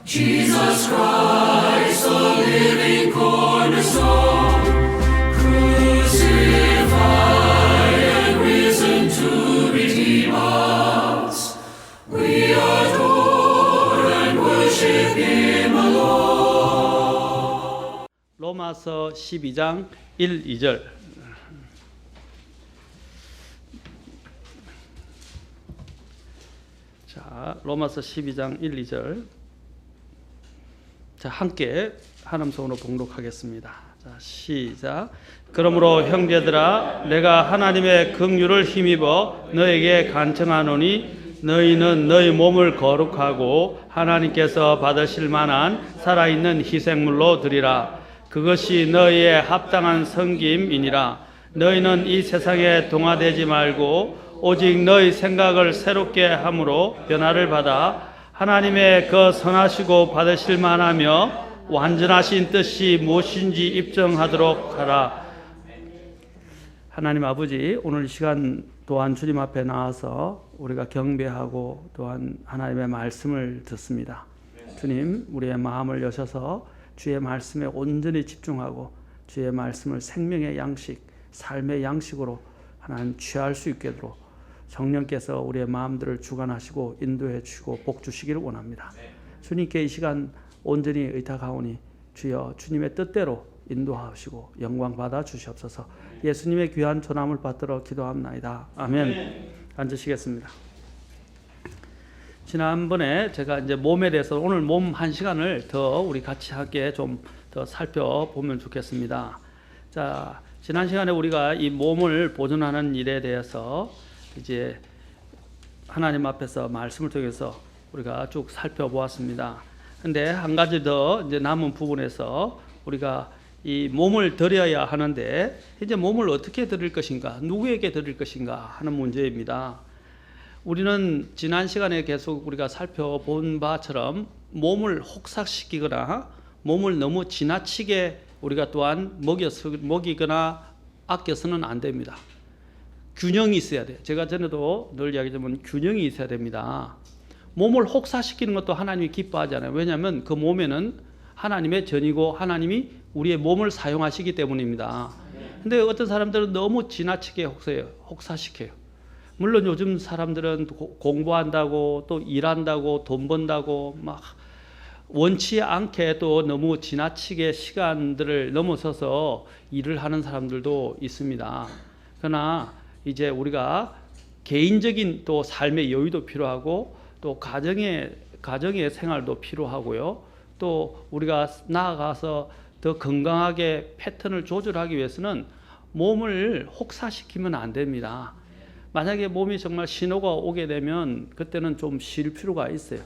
Jesus Christ, the living cornerstone, crucified and risen to redeem us. We adore and worship Him alone. 로마서 12장 1, 2절. 자, 로마서 12장 1, 2절. 자, 함께 하나님 손으로 봉독하겠습니다. 자, 시작. 그러므로 형제들아, 내가 하나님의 긍휼을 힘입어 너에게 간청하노니 너희는 너희 몸을 거룩하고 하나님께서 받으실 만한 살아있는 희생물로 드리라. 그것이 너희의 합당한 섬김이니라. 너희는 이 세상에 동화되지 말고 오직 너희 생각을 새롭게 함으로 변화를 받아 하나님의 그 선하시고 받으실 만하며 완전하신 뜻이 무엇인지 입증하도록 하라. 하나님 아버지, 오늘 시간 또한 주님 앞에 나와서 우리가 경배하고 또한 하나님의 말씀을 듣습니다. 주님, 우리의 마음을 여셔서 주의 말씀에 온전히 집중하고 주의 말씀을 생명의 양식, 삶의 양식으로 하나님 취할 수 있도록 성령께서 우리의 마음들을 주관하시고 인도해 주시고 복 주시기를 원합니다. 주님께 이 시간 온전히 의탁하오니 주여 주님의 뜻대로 인도하시고 영광 받아 주시옵소서. 예수님의 귀한 조남을 받들어 기도합나이다. 아멘. 앉으시겠습니다. 지난번에 제가 이제 몸에 대해서 오늘 몸 한 시간을 더 우리 같이 함께 좀 더 살펴보면 좋겠습니다. 자, 지난 시간에 우리가 이 몸을 보존하는 일에 대해서 이제 하나님 앞에서 말씀을 통해서 우리가 쭉 살펴보았습니다. 근데 한 가지 더 이제 남은 부분에서 우리가 이 몸을 드려야 하는데 이제 몸을 어떻게 드릴 것인가, 누구에게 드릴 것인가 하는 문제입니다. 우리는 지난 시간에 계속 우리가 살펴본 바처럼 몸을 혹사시키거나 몸을 너무 지나치게 우리가 또한 먹이거나 아껴서는 안 됩니다. 균형이 있어야 돼요. 제가 전에도 늘 이야기하지만 균형이 있어야 됩니다. 몸을 혹사시키는 것도 하나님이 기뻐하잖아요. 왜냐하면 그 몸에는 하나님의 전이고 하나님이 우리의 몸을 사용하시기 때문입니다. 근데 어떤 사람들은 너무 지나치게 혹사시켜요. 물론 요즘 사람들은 공부한다고 또 일한다고 돈 번다고 막 원치 않게 또 너무 지나치게 시간들을 넘어서서 일을 하는 사람들도 있습니다. 그러나 이제 우리가 개인적인 또 삶의 여유도 필요하고 또 가정의 생활도 필요하고요. 또 우리가 나아가서 더 건강하게 패턴을 조절하기 위해서는 몸을 혹사시키면 안 됩니다. 만약에 몸이 정말 신호가 오게 되면 그때는 좀 쉴 필요가 있어요.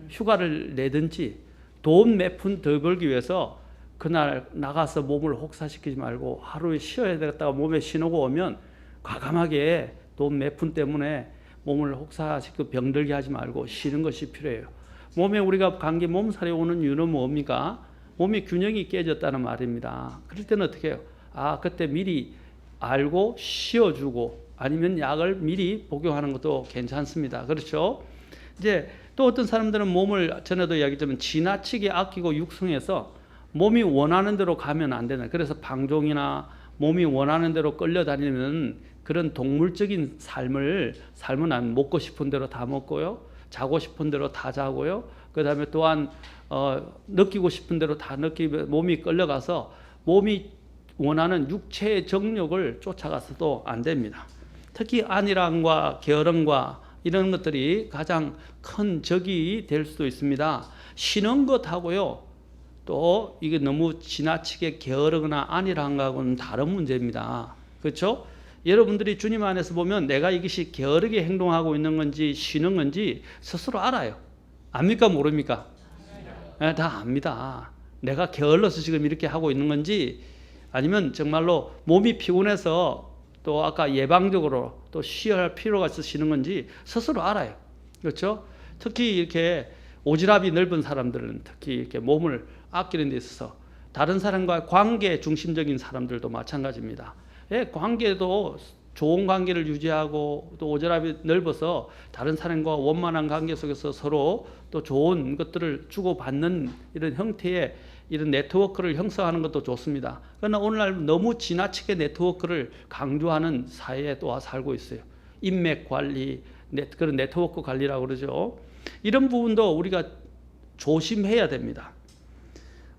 휴가를 내든지 돈 몇 푼 더 벌기 위해서 그날 나가서 몸을 혹사시키지 말고 하루에 쉬어야 되겠다가 몸에 신호가 오면 과감하게 돈 몇 푼 때문에 몸을 혹사시키고 병들게 하지 말고 쉬는 것이 필요해요. 몸에 우리가 감기 몸살이 오는 이유는 뭡니까? 몸의 균형이 깨졌다는 말입니다. 그럴 때는 어떻게 해요? 그때 미리 알고 쉬어주고 아니면 약을 미리 복용하는 것도 괜찮습니다. 그렇죠? 이제 또 어떤 사람들은 몸을 전에도 이야기했지만 지나치게 아끼고 육성해서 몸이 원하는 대로 가면 안 되는, 그래서 방종이나 몸이 원하는 대로 끌려다니는 그런 동물적인 삶을 살면 안, 먹고 싶은 대로 다 먹고요, 자고 싶은 대로 다 자고요, 그 다음에 또한 느끼고 싶은 대로 다 느끼고 몸이 끌려가서 몸이 원하는 육체의 정욕을 쫓아가서도 안 됩니다. 특히 안일함과 게으름과 이런 것들이 가장 큰 적이 될 수도 있습니다. 쉬는 것하고요, 또 이게 너무 지나치게 게으르거나 안일한 거하고는 다른 문제입니다. 그렇죠? 여러분들이 주님 안에서 보면 내가 이것이 게으르게 행동하고 있는 건지 쉬는 건지 스스로 알아요. 압니까 모릅니까? 네, 다 압니다. 내가 게을러서 지금 이렇게 하고 있는 건지 아니면 정말로 몸이 피곤해서 또 아까 예방적으로 또 쉬어야 할 필요가 있어서 쉬는 건지 스스로 알아요. 그렇죠? 특히 이렇게 오지랖이 넓은 사람들은 특히 이렇게 몸을 아끼는 데 있어서 다른 사람과 관계 중심적인 사람들도 마찬가지입니다. 예, 관계도 좋은 관계를 유지하고 또 오지랖이 넓어서 다른 사람과 원만한 관계 속에서 서로 또 좋은 것들을 주고받는 이런 형태의 이런 네트워크를 형성하는 것도 좋습니다. 그러나 오늘날 너무 지나치게 네트워크를 강조하는 사회에 또 살고 있어요. 인맥 관리, 그런 네트워크 관리라고 그러죠. 이런 부분도 우리가 조심해야 됩니다.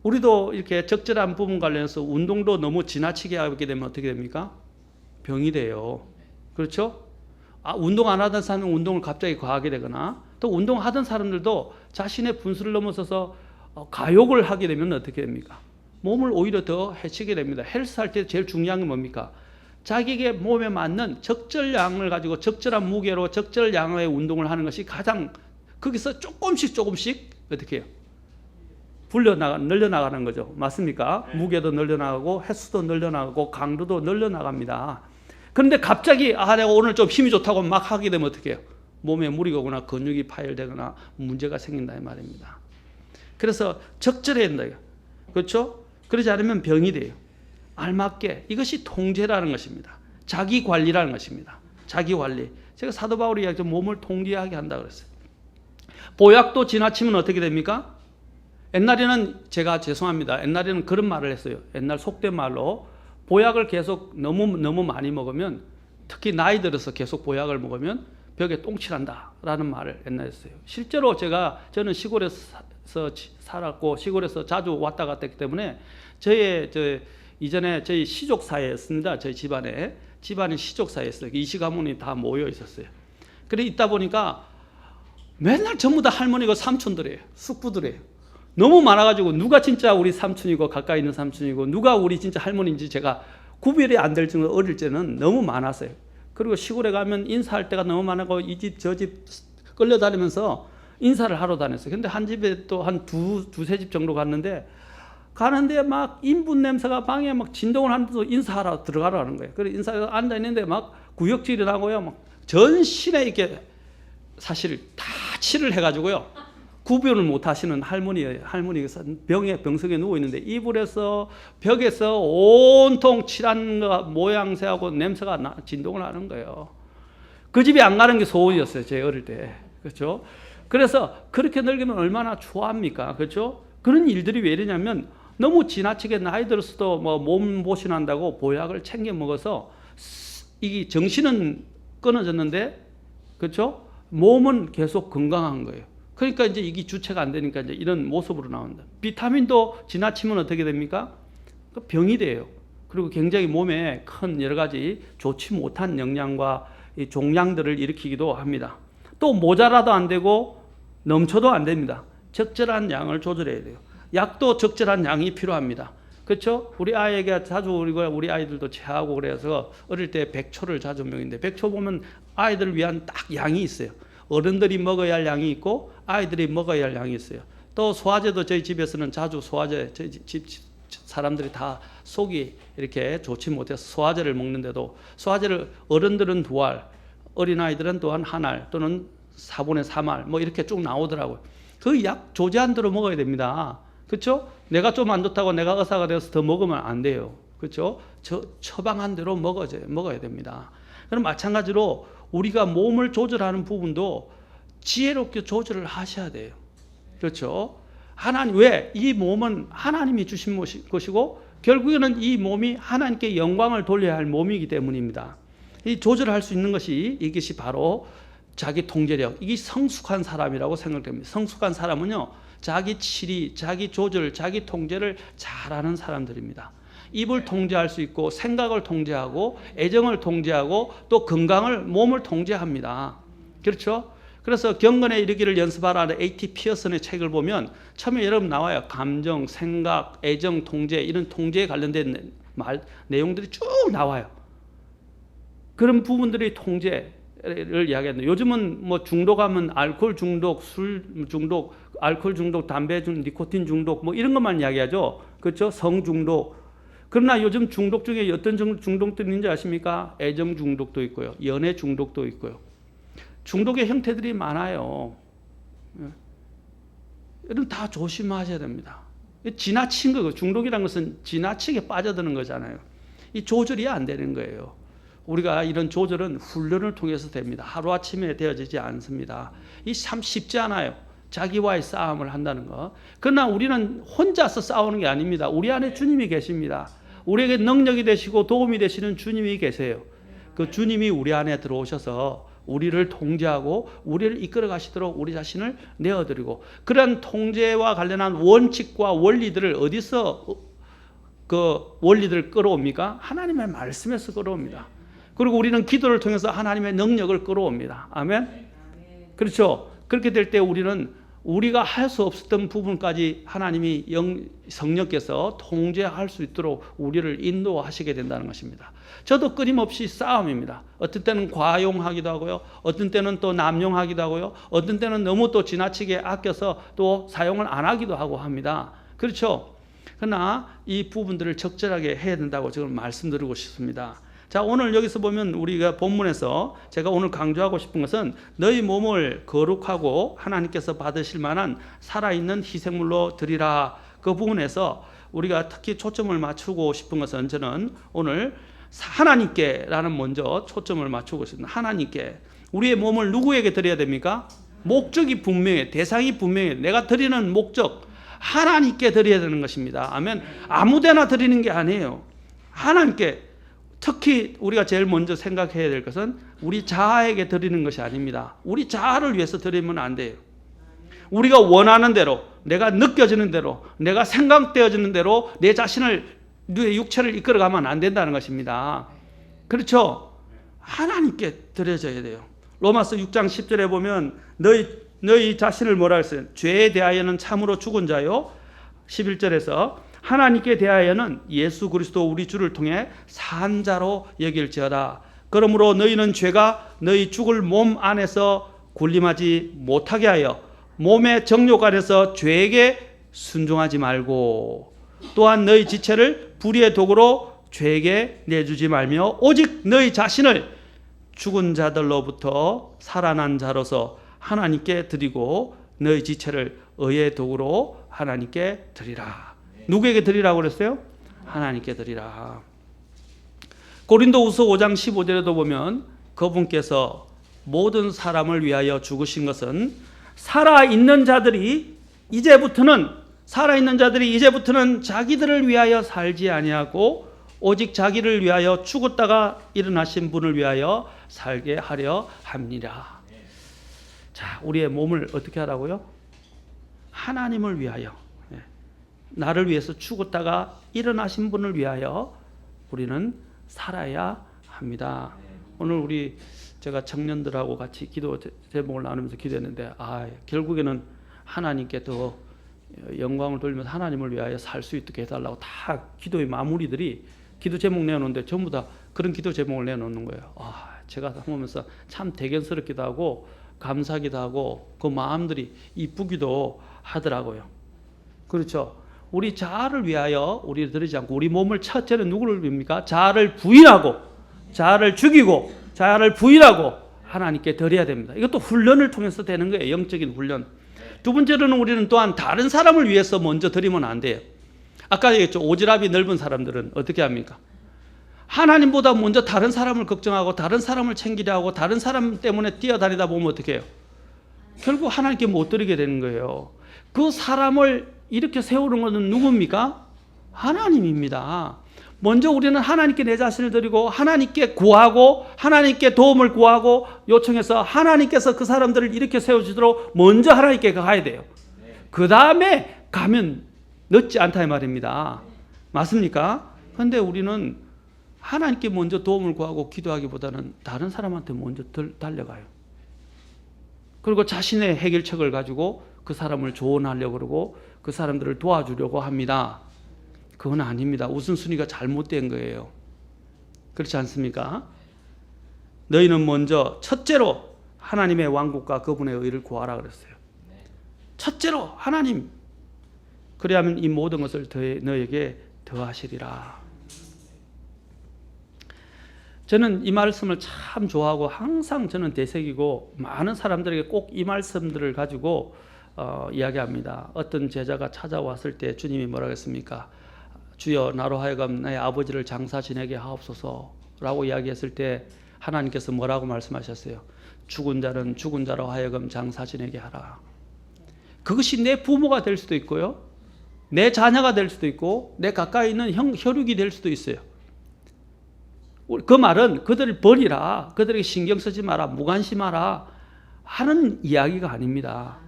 우리도 이렇게 적절한 부분 관련해서 운동도 너무 지나치게 하게 되면 어떻게 됩니까? 병이 돼요. 그렇죠? 운동 안 하던 사람은 운동을 갑자기 과하게 되거나 또 운동하던 사람들도 자신의 분수를 넘어서서 가욕을 하게 되면 어떻게 됩니까? 몸을 오히려 더 해치게 됩니다. 헬스 할 때 제일 중요한 게 뭡니까? 자기의 몸에 맞는 적절량을 가지고 적절한 무게로 적절량의 운동을 하는 것이 가장 거기서 조금씩 어떻게 해요? 늘려나가는 거죠. 맞습니까? 네. 무게도 늘려나가고 횟수도 늘려나가고 강도도 늘려나갑니다. 그런데 갑자기 내가 오늘 좀 힘이 좋다고 막 하게 되면 어떻게 해요? 몸에 무리가 오거나 근육이 파열되거나 문제가 생긴다 이 말입니다. 그래서 적절해야 된다. 그렇죠? 그러지 않으면 병이 돼요. 알맞게. 이것이 통제라는 것입니다. 자기 관리라는 것입니다. 자기 관리. 제가 사도 바울이 이야기했죠. 몸을 통제하게 한다 그랬어요. 보약도 지나치면 어떻게 됩니까? 옛날에는 제가 죄송합니다. 옛날에는 그런 말을 했어요. 옛날 속된 말로 보약을 계속 너무 많이 먹으면 특히 나이 들어서 계속 보약을 먹으면 벽에 똥칠한다 라는 말을 옛날에 했어요. 실제로 저는 시골에서 살았고 시골에서 자주 왔다 갔다 했기 때문에 이전에 저희 시족사회였습니다. 저희 집안이 시족사회였어요. 이시 가문이 다 모여 있었어요. 그래 있다 보니까 맨날 전부 다 할머니고 삼촌들이에요. 숙부들이에요. 너무 많아가지고 누가 진짜 우리 삼촌이고 가까이 있는 삼촌이고 누가 우리 진짜 할머니인지 제가 구별이 안 될 정도로 어릴 때는 너무 많았어요. 그리고 시골에 가면 인사할 때가 너무 많아고 이 집 저 집 끌려다니면서 인사를 하러 다녔어요. 근데 한 집에 또 한 두세 집 정도 가는데 막 인분 냄새가 방에 막 진동을 하는데도 인사하러 들어가라는 거예요. 그래서 인사해서 앉아 있는데 막 구역질이 나고요. 막 전신에 이렇게 사실 다 칠을 해가지고요. 구별을 못 하시는 할머니가 병석에 누워 있는데 이불에서 벽에서 온통 칠한 거 모양새하고 냄새가 진동을 하는 거예요. 그 집에 안 가는 게 소원이었어요. 제 어릴 때. 그렇죠? 그래서 그렇게 늙으면 얼마나 추합니까? 그렇죠? 그런 일들이 왜 이러냐면 너무 지나치게 나이 들어서도 몸 보신한다고 보약을 챙겨 먹어서 이 정신은 끊어졌는데 그렇죠? 몸은 계속 건강한 거예요. 그러니까 이제 이게 주체가 안 되니까 이제 이런 모습으로 나온다. 비타민도 지나치면 어떻게 됩니까? 병이 돼요. 그리고 굉장히 몸에 큰 여러 가지 좋지 못한 영양과 이 종양들을 일으키기도 합니다. 또 모자라도 안 되고 넘쳐도 안 됩니다. 적절한 양을 조절해야 돼요. 약도 적절한 양이 필요합니다. 그렇죠? 우리 아이에게 자주 우리 아이들도 체하고 그래서 어릴 때 백초를 자주 먹는데 백초 보면 아이들을 위한 딱 양이 있어요. 어른들이 먹어야 할 양이 있고 아이들이 먹어야 할 양이 있어요. 또 소화제도 저희 집에서는 자주 저희 집 사람들이 다 속이 이렇게 좋지 못해서 소화제를 먹는데도 소화제를 어른들은 2알, 어린아이들은 또한 1알 또는 4분의 3알 뭐 이렇게 쭉 나오더라고요. 그 약 조제한 대로 먹어야 됩니다. 그렇죠? 내가 좀 안 좋다고 내가 의사가 되어서 더 먹으면 안 돼요. 그렇죠? 처방한 대로 먹어야 됩니다. 그럼 마찬가지로 우리가 몸을 조절하는 부분도 지혜롭게 조절을 하셔야 돼요. 그렇죠? 왜? 이 몸은 하나님이 주신 것이고 결국에는 이 몸이 하나님께 영광을 돌려야 할 몸이기 때문입니다. 이 조절할 수 있는 이것이 바로 자기 통제력, 이게 성숙한 사람이라고 생각됩니다. 성숙한 사람은요, 자기 치리, 자기 조절, 자기 통제를 잘하는 사람들입니다. 입을 통제할 수 있고 생각을 통제하고 애정을 통제하고 또 몸을 통제합니다. 그렇죠? 그래서 경건에 이르기를 연습하라는 A.T. 피어슨의 책을 보면 처음에 여러분 나와요. 감정, 생각, 애정, 통제 이런 통제에 관련된 내용들이 쭉 나와요. 그런 부분들이 통제를 이야기하는데 요즘은 중독하면 알코올 중독, 술 중독, 알코올 중독, 담배 중독, 니코틴 중독 이런 것만 이야기하죠. 그렇죠? 성 중독. 그러나 요즘 중독 중에 어떤 중독들이 있는지 아십니까? 애정 중독도 있고요. 연애 중독도 있고요. 중독의 형태들이 많아요. 이런 다 조심하셔야 됩니다. 지나친 거고 중독이라는 것은 지나치게 빠져드는 거잖아요. 이 조절이 안 되는 거예요. 우리가 이런 조절은 훈련을 통해서 됩니다. 하루아침에 되어지지 않습니다. 이 참 쉽지 않아요. 자기와의 싸움을 한다는 거. 그러나 우리는 혼자서 싸우는 게 아닙니다. 우리 안에 주님이 계십니다. 우리에게 능력이 되시고 도움이 되시는 주님이 계세요. 그 주님이 우리 안에 들어오셔서 우리를 통제하고 우리를 이끌어 가시도록 우리 자신을 내어드리고, 그런 통제와 관련한 원칙과 원리들을 어디서 그 원리들을 끌어옵니까? 하나님의 말씀에서 끌어옵니다. 그리고 우리는 기도를 통해서 하나님의 능력을 끌어옵니다. 아멘. 그렇죠. 그렇게 될 때 우리는 우리가 할 수 없었던 부분까지 하나님이 성령께서 통제할 수 있도록 우리를 인도하시게 된다는 것입니다. 저도 끊임없이 싸움입니다. 어떤 때는 과용하기도 하고요. 어떤 때는 또 남용하기도 하고요. 어떤 때는 너무 또 지나치게 아껴서 또 사용을 안 하기도 하고 합니다. 그렇죠. 그러나 이 부분들을 적절하게 해야 된다고 지금 말씀드리고 싶습니다. 자, 오늘 여기서 보면 우리가 본문에서 제가 오늘 강조하고 싶은 것은 너희 몸을 거룩하고 하나님께서 받으실 만한 살아있는 희생물로 드리라. 그 부분에서 우리가 특히 초점을 맞추고 싶은 것은 저는 오늘 하나님께라는 먼저 초점을 맞추고 있습니다. 하나님께. 우리의 몸을 누구에게 드려야 됩니까? 목적이 분명해. 대상이 분명해. 내가 드리는 목적 하나님께 드려야 되는 것입니다. 아멘. 아무데나 드리는 게 아니에요. 하나님께. 특히 우리가 제일 먼저 생각해야 될 것은 우리 자아에게 드리는 것이 아닙니다. 우리 자아를 위해서 드리면 안 돼요. 우리가 원하는 대로, 내가 느껴지는 대로, 내가 생각되어지는 대로 내 자신을, 내 육체를 이끌어가면 안 된다는 것입니다. 그렇죠? 하나님께 드려져야 돼요. 로마서 6장 10절에 보면 너희 자신을 뭐라 했어요? 죄에 대하여는 참으로 죽은 자요. 11절에서 하나님께 대하여는 예수 그리스도 우리 주를 통해 산 자로 여길지어다. 그러므로 너희는 죄가 너희 죽을 몸 안에서 군림하지 못하게 하여 몸의 정욕 안에서 죄에게 순종하지 말고, 또한 너희 지체를 불의의 도구로 죄에게 내주지 말며 오직 너희 자신을 죽은 자들로부터 살아난 자로서 하나님께 드리고 너희 지체를 의의 도구로 하나님께 드리라. 누구에게 드리라고 그랬어요? 하나님께 드리라. 고린도후서 5장 15절에도 보면 그분께서 모든 사람을 위하여 죽으신 것은 살아있는 자들이 이제부터는 자기들을 위하여 살지 아니하고 오직 자기를 위하여 죽었다가 일어나신 분을 위하여 살게 하려 함이라. 자, 우리의 몸을 어떻게 하라고요? 하나님을 위하여, 나를 위해서 죽었다가 일어나신 분을 위하여 우리는 살아야 합니다. 오늘 제가 청년들하고 같이 기도 제목을 나누면서 기도했는데, 결국에는 하나님께 더 영광을 돌리면서 하나님을 위하여 살 수 있게 해달라고 다 기도의 마무리들이 기도 제목 내놓는데 전부 다 그런 기도 제목을 내놓는 거예요. 제가 보면서 참 대견스럽기도 하고 감사하기도 하고 그 마음들이 이쁘기도 하더라고요. 그렇죠. 우리 자아를 위하여 우리를 드리지 않고 우리 몸을 첫째는 누구를 위합니까? 자아를 부인하고, 자아를 죽이고, 자아를 부인하고 하나님께 드려야 됩니다. 이것도 훈련을 통해서 되는 거예요. 영적인 훈련. 두 번째로는 우리는 또한 다른 사람을 위해서 먼저 드리면 안 돼요. 아까 얘기했죠. 오지랖이 넓은 사람들은 어떻게 합니까? 하나님보다 먼저 다른 사람을 걱정하고 다른 사람을 챙기려 하고 다른 사람 때문에 뛰어다니다 보면 어떻게 해요? 결국 하나님께 못 드리게 되는 거예요. 그 사람을 이렇게 세우는 것은 누굽니까? 하나님입니다. 먼저 우리는 하나님께 내 자신을 드리고 하나님께 구하고 하나님께 도움을 구하고 요청해서 하나님께서 그 사람들을 이렇게 세워주도록 먼저 하나님께 가야 돼요. 그 다음에 가면 늦지 않다 이 말입니다. 맞습니까? 그런데 우리는 하나님께 먼저 도움을 구하고 기도하기보다는 다른 사람한테 먼저 달려가요. 그리고 자신의 해결책을 가지고 그 사람을 조언하려고 그러고 그 사람들을 도와주려고 합니다. 그건 아닙니다. 우선순위가 잘못된 거예요. 그렇지 않습니까? 너희는 먼저 첫째로 하나님의 왕국과 그분의 의를 구하라 그랬어요. 첫째로 하나님. 그래야면 이 모든 것을 너에게 더하시리라. 저는 이 말씀을 참 좋아하고 항상 저는 되새기고 많은 사람들에게 꼭 이 말씀들을 가지고 이야기합니다. 어떤 제자가 찾아왔을 때 주님이 뭐라고 했습니까? 주여 나로 하여금 나의 아버지를 장사 지내게 하옵소서. 라고 이야기했을 때 하나님께서 뭐라고 말씀하셨어요? 죽은 자는 죽은 자로 하여금 장사 지내게 하라. 그것이 내 부모가 될 수도 있고요, 내 자녀가 될 수도 있고, 내 가까이 있는 혈육이 될 수도 있어요. 그 말은 그들을 버리라, 그들에게 신경 쓰지 마라, 무관심하라 하는 이야기가 아닙니다.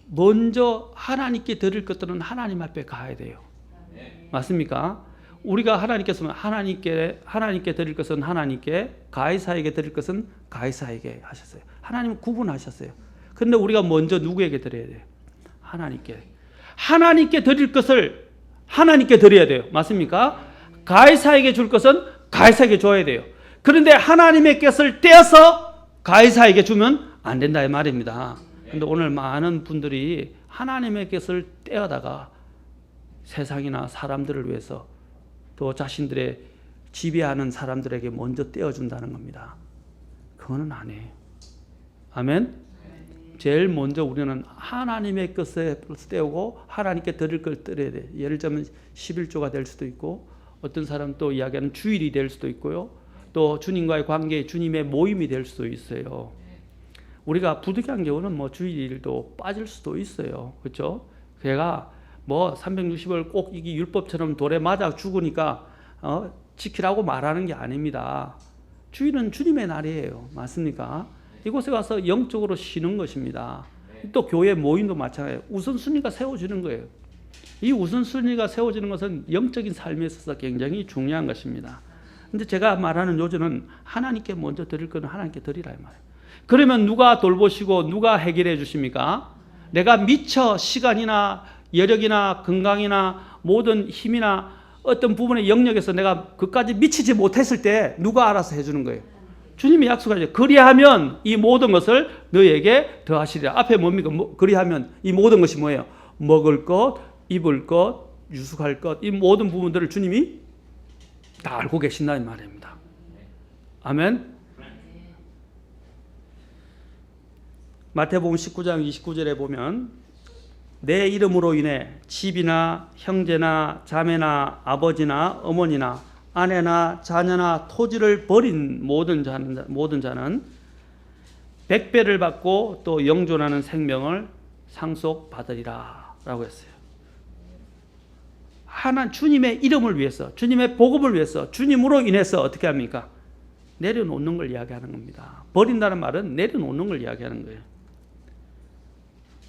먼저 하나님께 드릴 것들은 하나님 앞에 가야 돼요. 맞습니까? 우리가 하나님께서 하나님께 드릴 것은 하나님께, 가이사에게 드릴 것은 가이사에게 하셨어요. 하나님은 구분하셨어요. 그런데 우리가 먼저 누구에게 드려야 돼요? 하나님께. 하나님께 드릴 것을 하나님께 드려야 돼요. 맞습니까? 가이사에게 줄 것은 가이사에게 줘야 돼요. 그런데 하나님의 것을 떼어서 가이사에게 주면 안 된다 이 말입니다. 그런데 오늘 많은 분들이 하나님의 것을 떼어다가 세상이나 사람들을 위해서, 또 자신들의 지배하는 사람들에게 먼저 떼어준다는 겁니다. 그거는 아니에요. 아멘? 제일 먼저 우리는 하나님의 것을 떼우고 하나님께 드릴 걸 드려야 돼요. 예를 들면 11조가 될 수도 있고, 어떤 사람은 또 이야기하는 주일이 될 수도 있고요, 또 주님과의 관계, 주님의 모임이 될 수도 있어요. 우리가 부득이한 경우는 뭐 주일도 빠질 수도 있어요. 그렇죠? 걔가 뭐 360을 꼭 이게 율법처럼 돌에 맞아 죽으니까 지키라고 말하는 게 아닙니다. 주일은 주님의 날이에요. 맞습니까? 이곳에 가서 영적으로 쉬는 것입니다. 또 교회 모임도 마찬가지예요. 우선순위가 세워지는 거예요. 이 우선순위가 세워지는 것은 영적인 삶에 있어서 굉장히 중요한 것입니다. 근데 제가 말하는 요즘은 하나님께 먼저 드릴 거는 하나님께 드리라 이 말이에요. 그러면 누가 돌보시고 누가 해결해 주십니까? 내가 미처 시간이나 여력이나 건강이나 모든 힘이나 어떤 부분의 영역에서 내가 그까지 미치지 못했을 때 누가 알아서 해주는 거예요? 주님이 약속하죠. 그리하면 이 모든 것을 너에게 더하시리라. 앞에 뭡니까? 그리하면 이 모든 것이 뭐예요? 먹을 것, 입을 것, 유숙할 것, 이 모든 부분들을 주님이 다 알고 계신다는 말입니다. 아멘. 마태복음 19장 29절에 보면 내 이름으로 인해 집이나 형제나 자매나 아버지나 어머니나 아내나 자녀나 토지를 버린 모든 자는 100배를 받고 또 영존하는 생명을 상속받으리라 라고 했어요. 주님의 이름을 위해서, 주님의 복음을 위해서, 주님으로 인해서 어떻게 합니까? 내려놓는 걸 이야기하는 겁니다. 버린다는 말은 내려놓는 걸 이야기하는 거예요.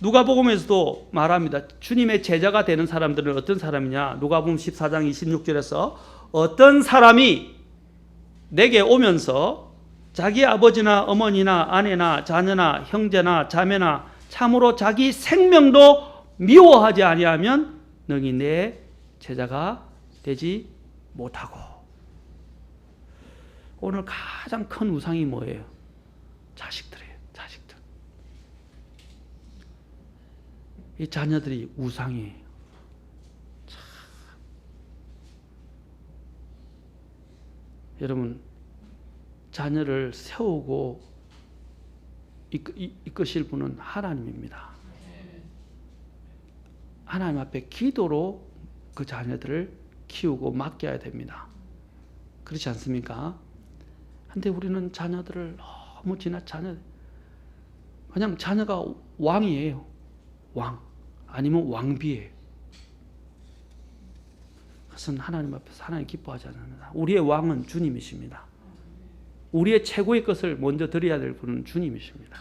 누가복음에서도 말합니다. 주님의 제자가 되는 사람들은 어떤 사람이냐? 누가복음 14장 26절에서 어떤 사람이 내게 오면서 자기 아버지나 어머니나 아내나 자녀나 형제나 자매나 참으로 자기 생명도 미워하지 아니하면 너희 내 제자가 되지 못하고. 오늘 가장 큰 우상이 뭐예요? 자식들이에요. 자식들. 이 자녀들이 우상이에요. 여러분, 자녀를 세우고 이끄실 분은 하나님입니다. 하나님 앞에 기도로 그 자녀들을 키우고 맡겨야 됩니다. 그렇지 않습니까? 근데 우리는 자녀들을 너무 그냥 자녀가 왕이에요. 왕. 아니면 왕비예요. 그것은 하나님 앞에서 하나님 기뻐하지 않는다. 우리의 왕은 주님이십니다. 우리의 최고의 것을 먼저 드려야 될 분은 주님이십니다.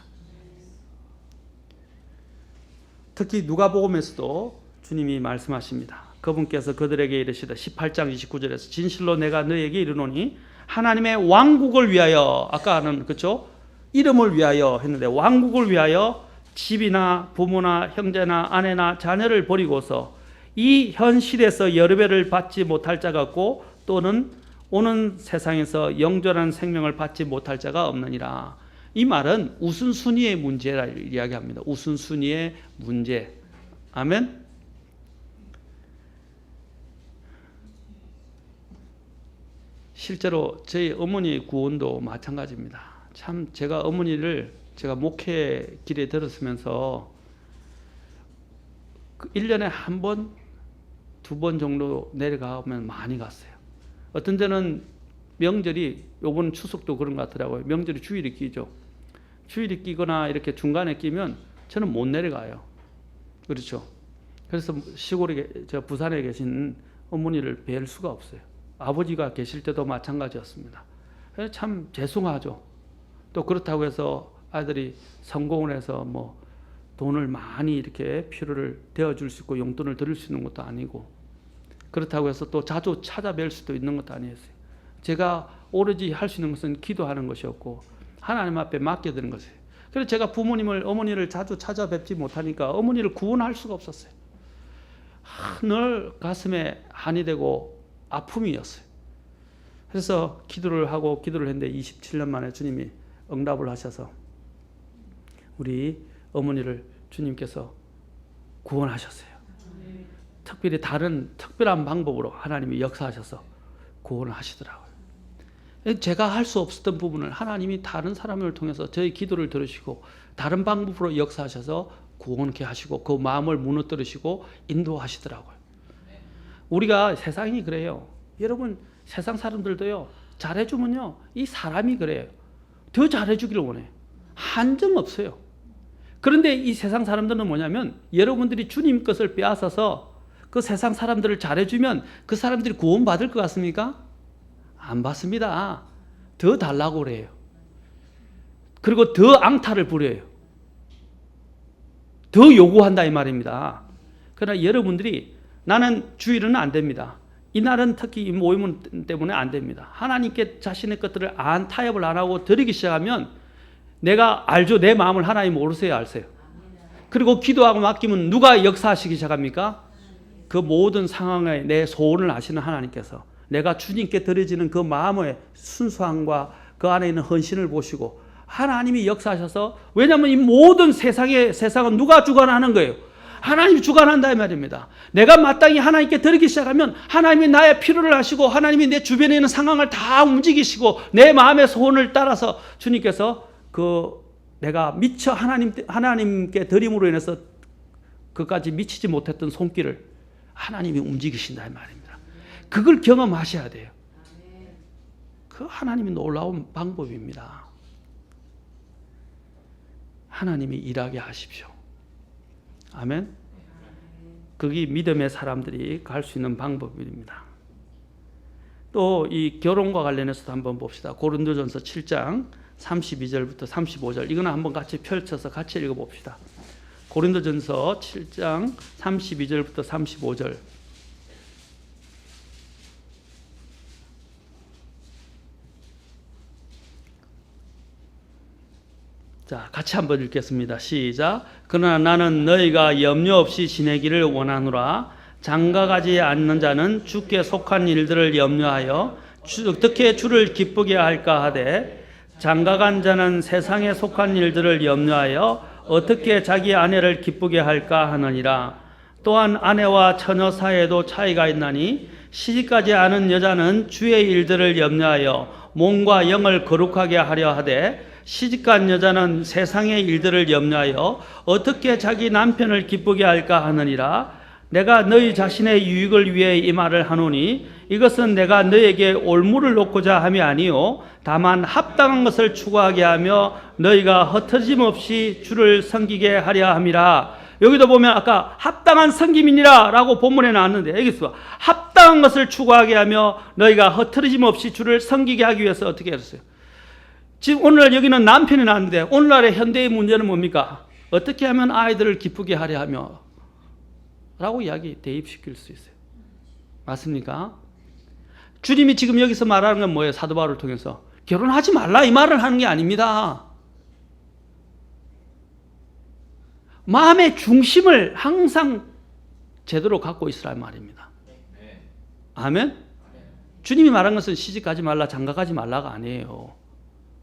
특히 누가복음에서도 주님이 말씀하십니다. 그분께서 그들에게 이르시되 18장 29절에서 진실로 내가 너에게 이르노니 하나님의 왕국을 위하여, 아까는 그렇죠? 이름을 위하여 했는데 왕국을 위하여 집이나 부모나 형제나 아내나 자녀를 버리고서 이 현실에서 여러 배를 받지 못할 자가 없고 또는 오는 세상에서 영존한 생명을 받지 못할 자가 없느니라. 이 말은 우선순위의 문제라 이야기합니다. 우선순위의 문제. 아멘. 실제로 저희 어머니 구원도 마찬가지입니다. 참 제가 어머니를 제가 목회 길에 들었으면서 1년에 한 번, 두 번 정도 내려가면 많이 갔어요. 어떤 데는 명절이 요번 추석도 그런 것 같더라고요. 명절이 주일이 끼죠. 주일이 끼거나 이렇게 중간에 끼면 저는 못 내려가요. 그렇죠. 그래서 시골에 저 부산에 계신 어머니를 뵐 수가 없어요. 아버지가 계실 때도 마찬가지였습니다. 참 죄송하죠. 또 그렇다고 해서 아들이 성공을 해서 뭐 돈을 많이 이렇게 필요를 되어줄 수 있고 용돈을 드릴 수 있는 것도 아니고 그렇다고 해서 또 자주 찾아뵐 수도 있는 것도 아니었어요. 제가 오로지 할 수 있는 것은 기도하는 것이었고 하나님 앞에 맡겨드는 것이에요. 그래서 제가 부모님을 어머니를 자주 찾아뵙지 못하니까 어머니를 구원할 수가 없었어요. 늘 가슴에 한이 되고 아픔이었어요. 그래서 기도를 했는데 27년 만에 주님이 응답을 하셔서 우리 어머니를 주님께서 구원하셨어요. 특별히 특별한 방법으로 하나님이 역사하셔서 구원을 하시더라고요. 제가 할 수 없었던 부분을 하나님이 다른 사람을 통해서 저희 기도를 들으시고 다른 방법으로 역사하셔서 구원케 하시고 그 마음을 무너뜨리시고 인도하시더라고요. 우리가 세상이 그래요. 여러분 세상 사람들도요. 잘해주면요. 이 사람이 그래요. 더 잘해주기를 원해요. 한정 없어요. 그런데 이 세상 사람들은 뭐냐면 여러분들이 주님 것을 빼앗아서 그 세상 사람들을 잘해주면 그 사람들이 구원받을 것 같습니까? 안 받습니다. 더 달라고 그래요. 그리고 더 앙탈을 부려요. 더 요구한다 이 말입니다. 그러나 여러분들이 나는 주일은 안 됩니다. 이날은 특히 이 모임 때문에 안 됩니다. 하나님께 자신의 것들을 타협을 안 하고 드리기 시작하면 내가 알죠. 내 마음을 하나님 모르세요, 아세요? 그리고 기도하고 맡기면 누가 역사하시기 시작합니까? 그 모든 상황에 내 소원을 아시는 하나님께서 내가 주님께 드려지는 그 마음의 순수함과 그 안에 있는 헌신을 보시고 하나님이 역사하셔서 왜냐하면 이 모든 세상은 누가 주관하는 거예요? 하나님이 주관한다 이 말입니다. 내가 마땅히 하나님께 드리기 시작하면 하나님이 나의 필요를 하시고 하나님이 내 주변에 있는 상황을 다 움직이시고 내 마음의 소원을 따라서 주님께서 내가 미처 하나님께 드림으로 인해서 그까지 미치지 못했던 손길을 하나님이 움직이신다 이 말입니다. 그걸 경험하셔야 돼요. 그 하나님이 놀라운 방법입니다. 하나님이 일하게 하십시오. 아멘. 그게 믿음의 사람들이 갈 수 있는 방법입니다. 또 이 결혼과 관련해서도 한번 봅시다. 고린도전서 7장 32절부터 35절 이거는 한번 같이 펼쳐서 같이 읽어봅시다. 고린도전서 7장 32절부터 35절 자, 같이 한번 읽겠습니다. 시작. 그러나 나는 너희가 염려 없이 지내기를 원하노라. 장가가지 않는 자는 주께 속한 일들을 염려하여 어떻게 주를 기쁘게 할까 하되 장가간 자는 세상에 속한 일들을 염려하여 어떻게 자기 아내를 기쁘게 할까 하느니라. 또한 아내와 처녀 사이에도 차이가 있나니 시집가지 않은 여자는 주의 일들을 염려하여 몸과 영을 거룩하게 하려 하되 시집간 여자는 세상의 일들을 염려하여 어떻게 자기 남편을 기쁘게 할까 하느니라. 내가 너희 자신의 유익을 위해 이 말을 하노니 이것은 내가 너희에게 올무를 놓고자 함이 아니요 다만 합당한 것을 추구하게 하며 너희가 흩어짐 없이 주를 섬기게 하려 함이라. 여기도 보면 아까 합당한 섬김이니라 라고 본문에 나왔는데 여기서 합당한 것을 추구하게 하며 너희가 흩어짐 없이 주를 섬기게 하기 위해서 어떻게 했어요? 지금 오늘날 여기는 남편이 나왔는데 오늘날의 현대의 문제는 뭡니까? 어떻게 하면 아이들을 기쁘게 하려 하며 라고 이야기 대입시킬 수 있어요. 맞습니까? 주님이 지금 여기서 말하는 건 뭐예요? 사도 바울을 통해서 결혼하지 말라 이 말을 하는 게 아닙니다. 마음의 중심을 항상 제대로 갖고 있으라 말입니다. 아멘? 주님이 말한 것은 시집가지 말라 장가가지 말라가 아니에요.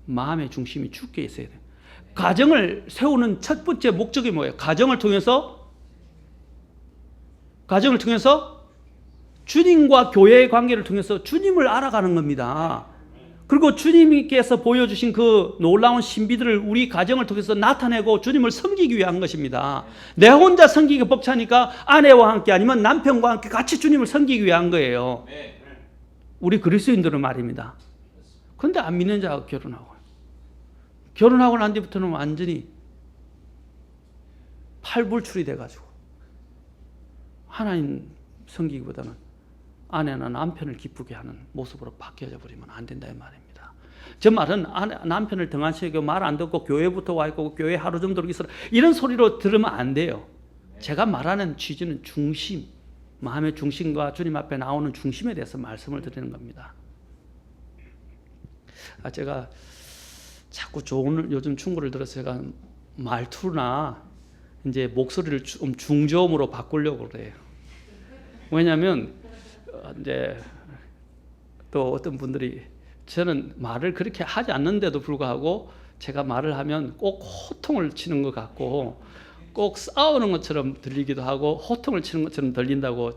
마음의 중심이 주께 있어야 돼요. 가정을 세우는 첫 번째 목적이 뭐예요? 가정을 통해서 주님과 교회의 관계를 통해서 주님을 알아가는 겁니다. 그리고 주님께서 보여주신 그 놀라운 신비들을 우리 가정을 통해서 나타내고 주님을 섬기기 위한 것입니다. 내 혼자 섬기기 벅차니까 아내와 함께 아니면 남편과 함께 같이 주님을 섬기기 위한 거예요. 우리 그리스도인들은 말입니다. 근데 안 믿는 자가 결혼하고요. 결혼하고 난 뒤부터는 완전히 팔불출이 돼가지고 하나님 섬기기보다는 아내나 남편을 기쁘게 하는 모습으로 바뀌어져 버리면 안 된다 이 말입니다. 저 말은 남편을 등한시키고 말 안 듣고 교회부터 와 있고 교회 하루 정도 있어라 이런 소리로 들으면 안 돼요. 제가 말하는 취지는 중심, 마음의 중심과 주님 앞에 나오는 중심에 대해서 말씀을 드리는 겁니다. 제가 자꾸 좋은 요즘 충고를 들어서 제가 말투나 이제 목소리를 좀 중저음으로 바꾸려고 그래요. 왜냐하면 이제 또 어떤 분들이 저는 말을 그렇게 하지 않는데도 불구하고 제가 말을 하면 꼭 호통을 치는 것 같고 꼭 싸우는 것처럼 들리기도 하고 호통을 치는 것처럼 들린다고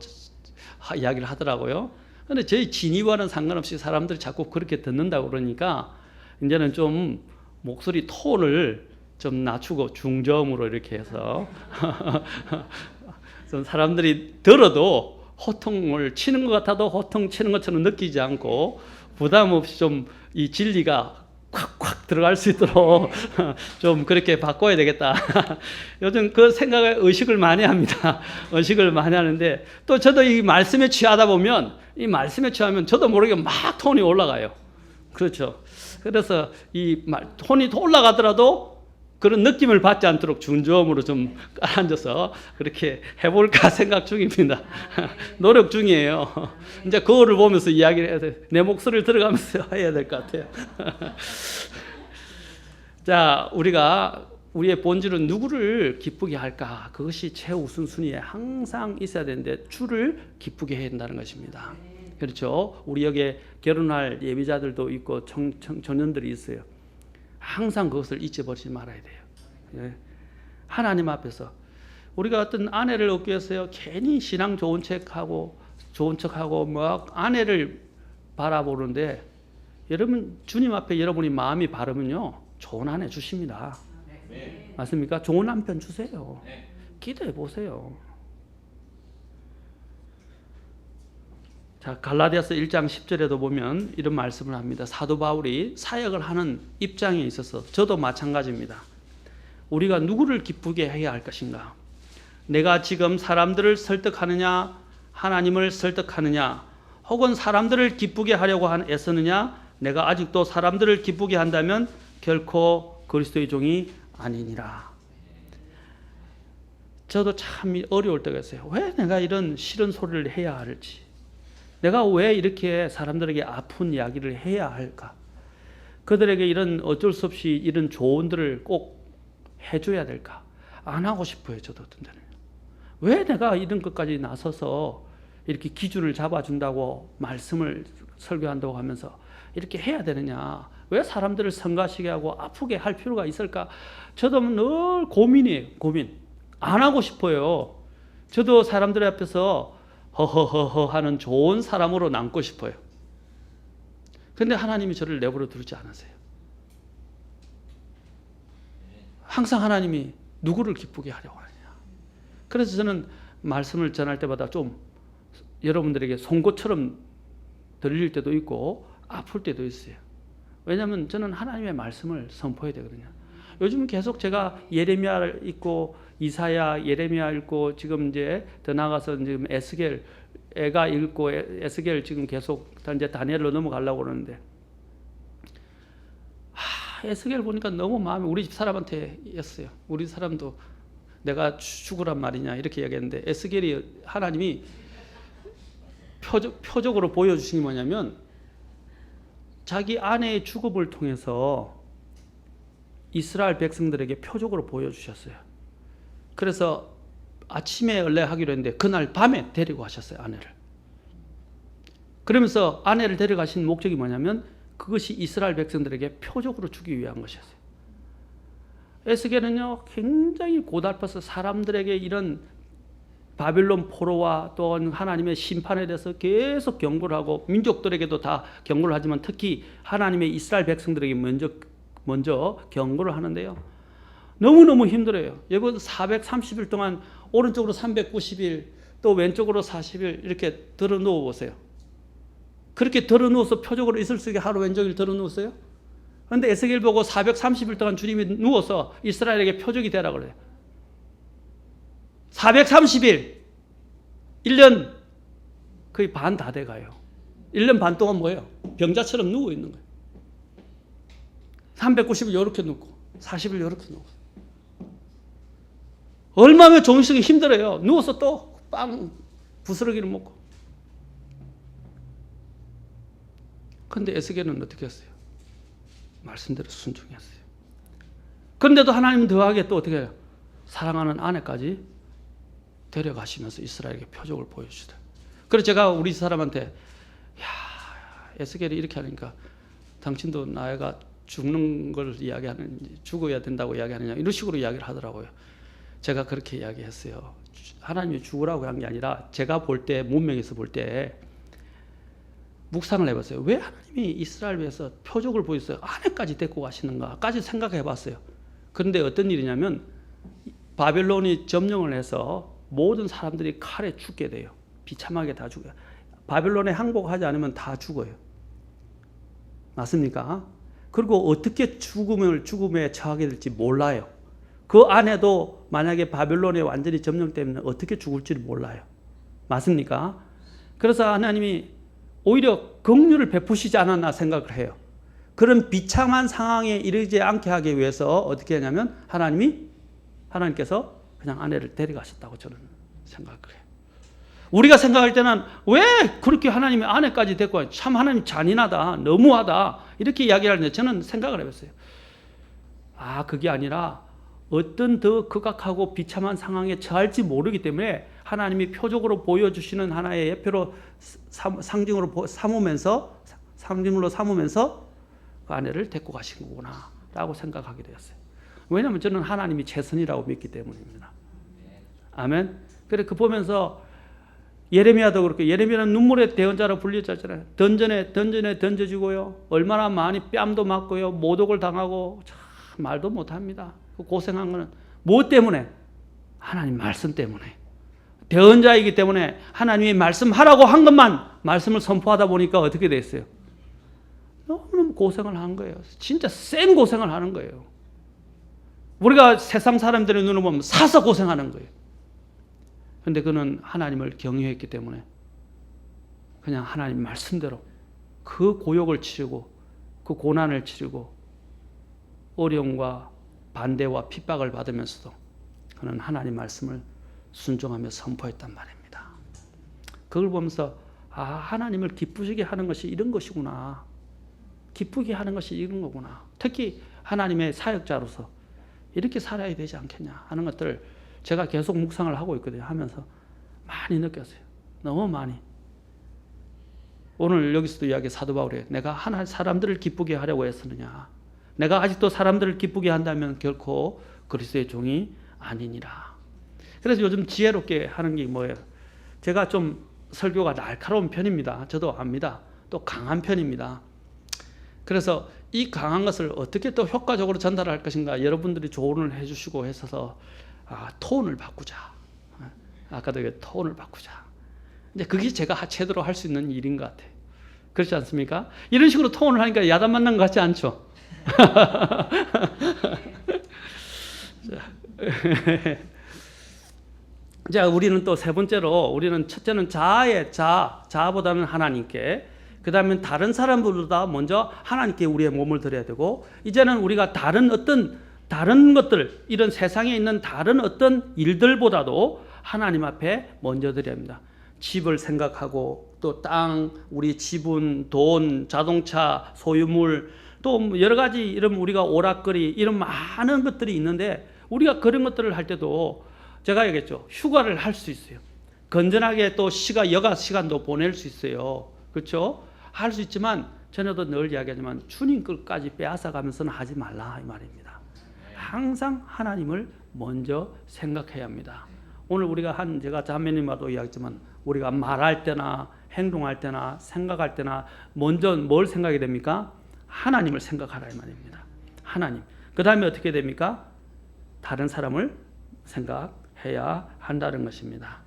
이야기를 하더라고요. 그런데 저희 진위와는 상관없이 사람들이 자꾸 그렇게 듣는다고 그러니까 이제는 좀 목소리 톤을 좀 낮추고 중저음으로 이렇게 해서 좀 사람들이 들어도 호통을 치는 것 같아도 호통 치는 것처럼 느끼지 않고 부담 없이 좀 이 진리가 콱콱 들어갈 수 있도록 좀 그렇게 바꿔야 되겠다. 요즘 그 생각에 의식을 많이 합니다. 의식을 많이 하는데 또 저도 이 말씀에 취하다 보면 이 말씀에 취하면 저도 모르게 막 톤이 올라가요. 그렇죠. 그래서 이 톤이 올라가더라도 그런 느낌을 받지 않도록 중저음으로 좀 깔아앉아서 그렇게 해볼까 생각 중입니다. 노력 중이에요. 이제 거울을 보면서 이야기를 해야 돼. 내 목소리를 들어가면서 해야 될 것 같아요. 자, 우리의 본질은 누구를 기쁘게 할까? 그것이 최우선순위에 항상 있어야 되는데 주를 기쁘게 해야 된다는 것입니다. 그렇죠. 우리 여기에 결혼할 예비자들도 있고 청년들이 있어요. 항상 그것을 잊어버리지 말아야 돼요. 하나님 앞에서 우리가 어떤 아내를 얻기 위해서요 괜히 신앙 좋은 척하고 막 아내를 바라보는데 여러분 주님 앞에 여러분이 마음이 바르면요 좋은 아내 주십니다. 맞습니까? 좋은 남편 주세요. 기도해 보세요. 자, 갈라디아서 1장 10절에도 보면 이런 말씀을 합니다. 사도 바울이 사역을 하는 입장에 있어서 저도 마찬가지입니다. 우리가 누구를 기쁘게 해야 할 것인가? 내가 지금 사람들을 설득하느냐, 하나님을 설득하느냐, 혹은 사람들을 기쁘게 하려고 애쓰느냐? 내가 아직도 사람들을 기쁘게 한다면 결코 그리스도의 종이 아니니라. 저도 참 어려울 때가 있어요. 왜 내가 이런 싫은 소리를 해야 할지. 내가 왜 이렇게 사람들에게 아픈 이야기를 해야 할까? 그들에게 이런 어쩔 수 없이 이런 조언들을 꼭 해줘야 될까? 안 하고 싶어요, 저도 어떤 때는. 왜 내가 이런 것까지 나서서 이렇게 기준을 잡아준다고 말씀을 설교한다고 하면서 이렇게 해야 되느냐? 왜 사람들을 성가시게 하고 아프게 할 필요가 있을까? 저도 늘 고민이에요, 고민. 안 하고 싶어요. 저도 사람들 앞에서 허허허허 하는 좋은 사람으로 남고 싶어요. 그런데 하나님이 저를 내버려 두지 않으세요. 항상 하나님이 누구를 기쁘게 하려고 하느냐. 그래서 저는 말씀을 전할 때마다 좀 여러분들에게 송곳처럼 들릴 때도 있고 아플 때도 있어요. 왜냐하면 저는 하나님의 말씀을 선포해야 되거든요. 요즘 계속 제가 예레미야 읽고 이사야, 예레미야 읽고 지금 이제 더 나가서 지금 에스겔 애가 읽고 에스겔 지금 계속 이제 다니엘로 넘어가려고 그러는데 에스겔 보니까 너무 마음이 우리 집 사람한테 했어요. 우리 사람도 내가 죽으란 말이냐 이렇게 이야기했는데 에스겔이 하나님이 표적으로 보여주신 게 뭐냐면 자기 아내의 죽음을 통해서 이스라엘 백성들에게 표적으로 보여주셨어요. 그래서 아침에 원래 하기로 했는데 그날 밤에 데리고 가셨어요, 아내를. 그러면서 아내를 데려가신 목적이 뭐냐면 그것이 이스라엘 백성들에게 표적으로 주기 위한 것이었어요. 에스겔은요 굉장히 고달파서 사람들에게 이런 바빌론 포로와 또 하나님의 심판에 대해서 계속 경고를 하고 민족들에게도 다 경고를 하지만 특히 하나님의 이스라엘 백성들에게 먼저 경고를 하는데요. 너무너무 힘들어요. 여러분 430일 동안 오른쪽으로 390일 또 왼쪽으로 40일 이렇게 들어 누워 보세요. 그렇게 덜어 누워서 표적으로 있을 수 있게 하루 왼종일 덜어 누웠어요? 그런데 에스겔 보고 430일 동안 주님이 누워서 이스라엘에게 표적이 되라 그래요. 430일, 1년 거의 반 다 돼가요. 1년 반 동안 뭐예요? 병자처럼 누워 있는 거예요. 390일 이렇게 눕고 40일 이렇게 눕고 얼마나 종식이 힘들어요. 누워서 또 빵 부스러기를 먹고. 그런데 에스겔은 어떻게 했어요? 말씀대로 순종했어요. 그런데도 하나님은 더하게 또 어떻게 해요? 사랑하는 아내까지 데려가시면서 이스라엘에게 표적을 보여주시다. 그래서 제가 우리 사람한테 에스겔이 이렇게 하니까 당신도 나이가 죽는 걸 이야기하는, 죽어야 된다고 이야기하느냐 이런 식으로 이야기를 하더라고요. 제가 그렇게 이야기했어요. 하나님이 죽으라고 한 게 아니라 제가 볼 때, 문명에서 볼 때 묵상을 해봤어요. 왜 하나님이 이스라엘 위해서 표적을 보였어요? 아내까지 데리고 가시는가까지 생각해 봤어요. 그런데 어떤 일이냐면 바벨론이 점령을 해서 모든 사람들이 칼에 죽게 돼요. 비참하게 다 죽어요. 바벨론에 항복하지 않으면 다 죽어요. 맞습니까? 그리고 어떻게 죽음에 처하게 될지 몰라요. 그 안에도 만약에 바벨론에 완전히 점령되면 어떻게 죽을지 몰라요. 맞습니까? 그래서 하나님이 오히려 긍휼을 베푸시지 않았나 생각을 해요. 그런 비참한 상황에 이르지 않게 하기 위해서 어떻게 하냐면 하나님께서 그냥 아내를 데려가셨다고 저는 생각을 해요. 우리가 생각할 때는 왜 그렇게 하나님이 아내까지 데리고 와요? 참 하나님 잔인하다, 너무하다 이렇게 이야기를 하는데 저는 생각을 해봤어요. 그게 아니라 어떤 더 극악하고 비참한 상황에 처할지 모르기 때문에 하나님이 표적으로 보여주시는 하나의 예표로 상징으로 삼으면서 그 아내를 데리고 가신 거구나 라고 생각하게 되었어요. 왜냐하면 저는 하나님이 최선이라고 믿기 때문입니다. 아멘. 그래 그 보면서 예레미야도 그렇게, 예레미야는 눈물의 대언자로 불렸잖아요. 던전에 던져지고요. 얼마나 많이 뺨도 맞고요. 모독을 당하고 참 말도 못합니다. 고생한 거는 무엇 때문에? 하나님 말씀 때문에. 대언자이기 때문에 하나님이 말씀하라고 한 것만 말씀을 선포하다 보니까 어떻게 됐어요? 너무너무 고생을 한 거예요. 진짜 센 고생을 하는 거예요. 우리가 세상 사람들의 눈을 보면 사서 고생하는 거예요. 그런데 그는 하나님을 경외했기 때문에 그냥 하나님 말씀대로 그 고역을 치르고 그 고난을 치르고 어려움과 반대와 핍박을 받으면서도 그는 하나님 말씀을 순종하며 선포했단 말입니다. 그걸 보면서 하나님을 기쁘시게 하는 것이 이런 것이구나. 기쁘게 하는 것이 이런 거구나. 특히 하나님의 사역자로서 이렇게 살아야 되지 않겠냐 하는 것들을 제가 계속 묵상을 하고 있거든요. 하면서 많이 느꼈어요. 너무 많이. 오늘 여기서도 이야기 사도 바울이 내가 사람들을 기쁘게 하려고 했었느냐. 내가 아직도 사람들을 기쁘게 한다면 결코 그리스도의 종이 아니니라. 그래서 요즘 지혜롭게 하는 게 뭐예요? 제가 좀 설교가 날카로운 편입니다. 저도 압니다. 또 강한 편입니다. 그래서 이 강한 것을 어떻게 또 효과적으로 전달할 것인가 여러분들이 조언을 해주시고 해서 톤을 바꾸자. 아까도 톤을 바꾸자. 이제 그게 제가 제대로 할 수 있는 일인 것 같아요. 그렇지 않습니까? 이런 식으로 톤을 하니까 야단 맞는 것 같지 않죠? 자, 우리는 또 세 번째로 우리는 첫째는 자아보다는 하나님께, 그 다음에 다른 사람보다 먼저 하나님께 우리의 몸을 드려야 되고, 이제는 우리가 다른 것들, 이런 세상에 있는 다른 어떤 일들보다도 하나님 앞에 먼저 드려야 합니다. 집을 생각하고 또 땅, 우리 지분, 돈, 자동차, 소유물, 또 여러 가지 이런 우리가 오락거리 이런 많은 것들이 있는데 우리가 그런 것들을 할 때도 제가 얘기했죠. 휴가를 할 수 있어요. 건전하게 또 여가 시간도 보낼 수 있어요. 그렇죠? 할 수 있지만 전에도 늘 이야기하지만 주님 것까지 빼앗아가면서는 하지 말라 이 말입니다. 항상 하나님을 먼저 생각해야 합니다. 오늘 제가 자매님과도 이야기했지만 우리가 말할 때나 행동할 때나 생각할 때나 먼저 뭘 생각이 됩니까? 하나님을 생각하라 이 말입니다. 하나님. 그 다음에 어떻게 됩니까? 다른 사람을 생각해야 한다는 것입니다.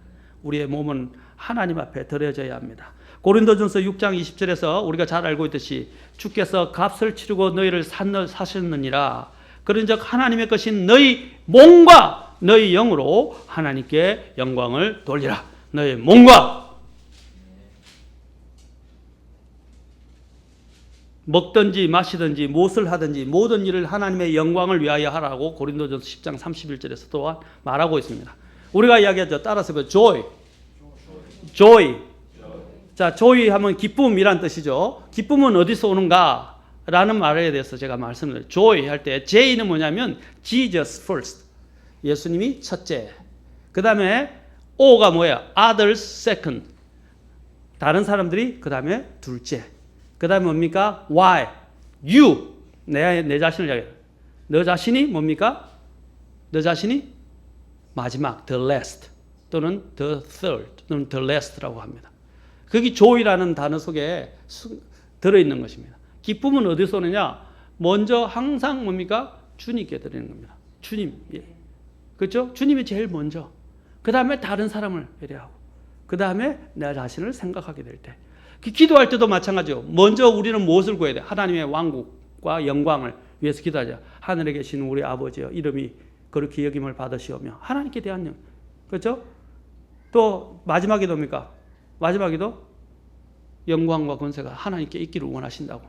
우리의 몸은 하나님 앞에 드려져야 합니다. 고린도전서 6장 20절에서 우리가 잘 알고 있듯이 주께서 값을 치르고 너희를 사셨느니라. 그런즉 하나님의 것인 너희 몸과 너희 영으로 하나님께 영광을 돌리라. 너희 몸과 먹든지 마시든지 무엇을 하든지 모든 일을 하나님의 영광을 위하여 하라고 고린도전서 10장 31절에서 또한 말하고 있습니다. 우리가 이야기하죠. 따라서 joy. joy. 자, joy 하면 기쁨이란 뜻이죠. 기쁨은 어디서 오는가? 라는 말에 대해서 제가 말씀을 joy 할 때 J는 뭐냐면 Jesus first. 예수님이 첫째. 그 다음에 O가 뭐야? Others second. 다른 사람들이 그 다음에 둘째. 그 다음에 뭡니까? Why? You. 내 자신을 이야기해요. 너 자신이 뭡니까? 너 자신이 마지막, the last 또는 the third 또는 the last라고 합니다. 거기 joy라는 단어 속에 들어있는 것입니다. 기쁨은 어디서 오느냐? 먼저 항상 뭡니까? 주님께 드리는 겁니다. 주님. 예. 그렇죠? 주님이 제일 먼저. 그 다음에 다른 사람을 배려하고 그 다음에 내 자신을 생각하게 될 때. 기도할 때도 마찬가지요. 먼저 우리는 무엇을 구해야 돼? 하나님의 왕국과 영광을 위해서 기도하자. 하늘에 계신 우리 아버지여 이름이 그렇게 여김을 받으시오며 하나님께 대한 그렇죠? 또 마지막에 뭡니까? 마지막에도 영광과 권세가 하나님께 있기를 원하신다고.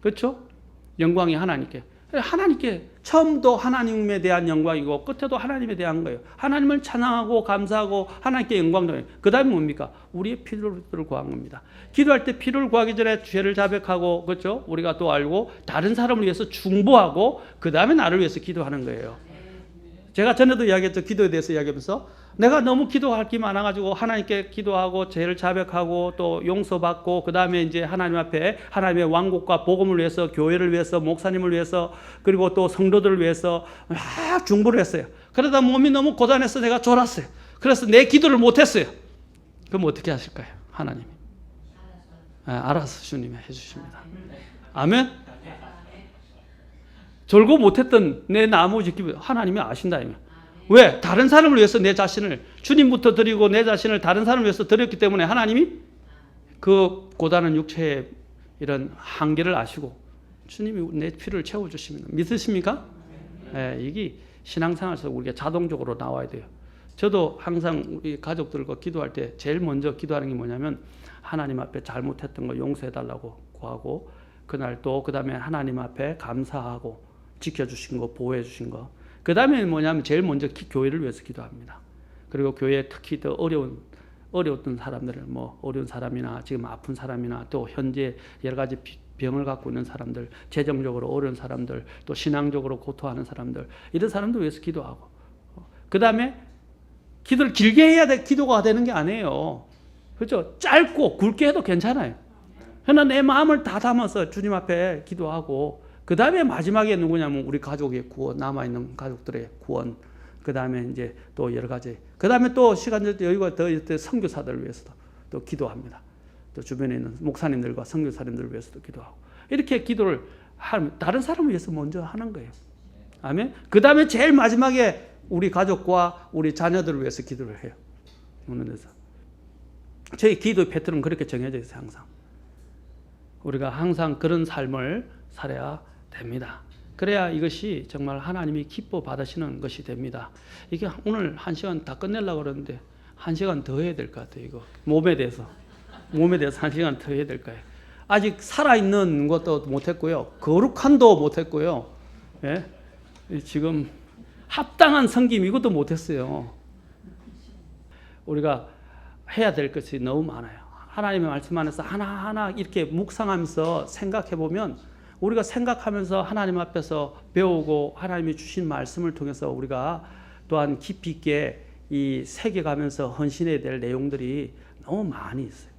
그렇죠? 영광이 하나님께. 하나님께 처음도 하나님에 대한 영광이고 끝에도 하나님에 대한 거예요. 하나님을 찬양하고 감사하고 하나님께 영광 돌려요. 그 다음에 뭡니까? 우리의 필요를 구한 겁니다. 기도할 때 필요를 구하기 전에 죄를 자백하고 그렇죠? 우리가 또 알고 다른 사람을 위해서 중보하고 그 다음에 나를 위해서 기도하는 거예요. 제가 전에도 이야기했죠. 기도에 대해서 이야기하면서 내가 너무 기도할 게 많아가지고 하나님께 기도하고 죄를 자백하고 또 용서받고 그 다음에 이제 하나님 앞에 하나님의 왕국과 복음을 위해서 교회를 위해서 목사님을 위해서 그리고 또 성도들을 위해서 막 중보를 했어요. 그러다 몸이 너무 고단해서 내가 졸았어요. 그래서 내 기도를 못했어요. 그럼 어떻게 하실까요? 하나님이. 알아서 주님이 해주십니다. 아멘. 졸고 못했던 내 나머지 기분 하나님이 아신다. 왜? 다른 사람을 위해서 내 자신을 주님부터 드리고 내 자신을 다른 사람을 위해서 드렸기 때문에 하나님이 그 고단한 육체의 이런 한계를 아시고 주님이 내 필요를 채워주십니다. 믿으십니까? 네, 이게 신앙생활에서 우리가 자동적으로 나와야 돼요. 저도 항상 우리 가족들과 기도할 때 제일 먼저 기도하는 게 뭐냐면 하나님 앞에 잘못했던 거 용서해달라고 구하고 그날 또 그 다음에 하나님 앞에 감사하고 지켜주신 거 보호해주신 거 그 다음에 뭐냐면 제일 먼저 교회를 위해서 기도합니다. 그리고 교회에 특히 더 어려웠던 사람들을 뭐 어려운 사람이나 지금 아픈 사람이나 또 현재 여러 가지 병을 갖고 있는 사람들, 재정적으로 어려운 사람들, 또 신앙적으로 고통하는 사람들 이런 사람들 위해서 기도하고 그 다음에 기도를 길게 해야 돼. 기도가 되는 게 아니에요. 그렇죠? 짧고 굵게 해도 괜찮아요. 그러나 내 마음을 다 담아서 주님 앞에 기도하고 그 다음에 마지막에 누구냐면 우리 가족의 구원, 남아있는 가족들의 구원 그 다음에 이제 또 여러 가지 그 다음에 또 시간 여유가 더 있을 때 선교사들을 위해서도 또 기도합니다. 또 주변에 있는 목사님들과 선교사님들을 위해서도 기도하고 이렇게 기도를 다른 사람을 위해서 먼저 하는 거예요. 아멘. 그 다음에 제일 마지막에 우리 가족과 우리 자녀들을 위해서 기도를 해요. 오늘에서 저희 기도 패턴은 그렇게 정해져 있어요. 항상 우리가 항상 그런 삶을 살아야 됩니다. 그래야 이것이 정말 하나님이 기뻐 받으시는 것이 됩니다. 이게 오늘 1시간 다 끝내려고 그러는데 1시간 더 해야 될 것 같아요. 이거 몸에 대해서 1시간 더 해야 될 거예요. 아직 살아있는 것도 못했고요. 거룩한도 못했고요. 예? 지금 합당한 섬김 이것도 못했어요. 우리가 해야 될 것이 너무 많아요. 하나님의 말씀 안에서 하나하나 이렇게 묵상하면서 생각해보면 우리가 생각하면서 하나님 앞에서 배우고 하나님이 주신 말씀을 통해서 우리가 또한 깊이 있게 이 새겨가면서 헌신해야 될 내용들이 너무 많이 있어요.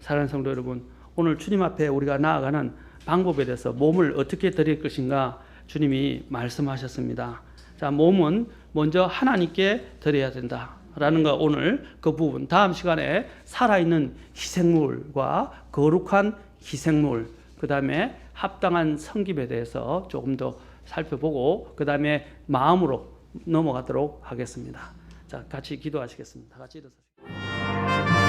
사랑하는 성도 여러분, 오늘 주님 앞에 우리가 나아가는 방법에 대해서 몸을 어떻게 드릴 것인가 주님이 말씀하셨습니다. 자, 몸은 먼저 하나님께 드려야 된다라는 거 오늘 그 부분 다음 시간에 살아있는 희생물과 거룩한 희생물 그 다음에 합당한 섬김에 대해서 조금 더 살펴보고 그 다음에 마음으로 넘어가도록 하겠습니다. 자, 같이 기도하시겠습니다. 같이 일어서시죠.